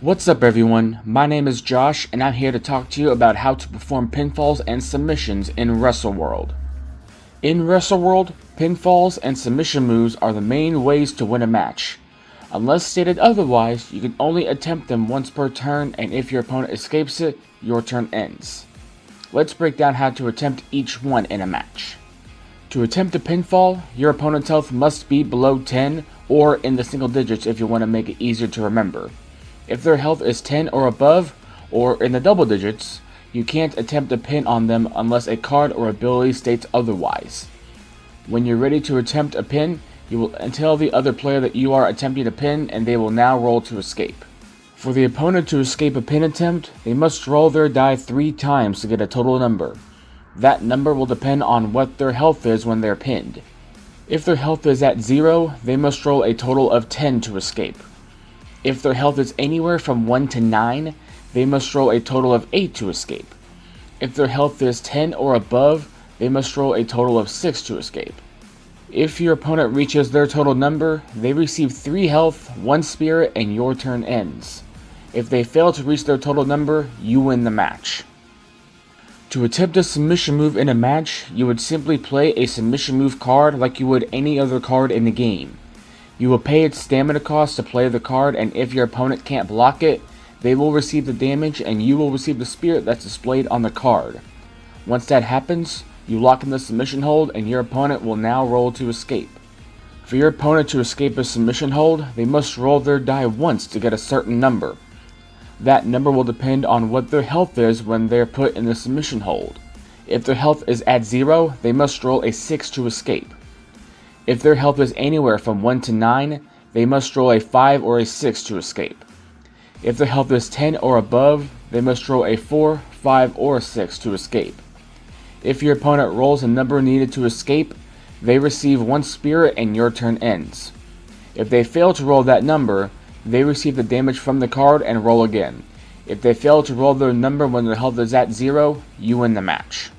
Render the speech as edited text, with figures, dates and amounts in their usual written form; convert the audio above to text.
What's up everyone, my name is Josh and I'm here to talk to you about how to perform pinfalls and submissions in Wrestle World. In Wrestle World, pinfalls and submission moves are the main ways to win a match. Unless stated otherwise, you can only attempt them once per turn, and if your opponent escapes it, your turn ends. Let's break down how to attempt each one in a match. To attempt a pinfall, your opponent's health must be below 10 or in the single digits if you want to make it easier to remember. If their health is 10 or above, or in the double digits, you can't attempt a pin on them unless a card or ability states otherwise. When you're ready to attempt a pin, you will tell the other player that you are attempting a pin and they will now roll to escape. For the opponent to escape a pin attempt, they must roll their die 3 times to get a total number. That number will depend on what their health is when they're pinned. If their health is at 0, they must roll a total of 10 to escape. If their health is anywhere from 1 to 9, they must roll a total of 8 to escape. If their health is 10 or above, they must roll a total of 6 to escape. If your opponent reaches their total number, they receive 3 health, 1 spirit, and your turn ends. If they fail to reach their total number, you win the match. To attempt a submission move in a match, you would simply play a submission move card like you would any other card in the game. You will pay its stamina cost to play the card, and if your opponent can't block it, they will receive the damage and you will receive the spirit that's displayed on the card. Once that happens, you lock in the submission hold and your opponent will now roll to escape. For your opponent to escape a submission hold, they must roll their die once to get a certain number. That number will depend on what their health is when they're put in the submission hold. If their health is at 0, they must roll a 6 to escape. If their health is anywhere from 1 to 9, they must roll a 5 or a 6 to escape. If their health is 10 or above, they must roll a 4, 5, or 6 to escape. If your opponent rolls a number needed to escape, they receive 1 spirit and your turn ends. If they fail to roll that number, they receive the damage from the card and roll again. If they fail to roll their number when their health is at 0, you win the match.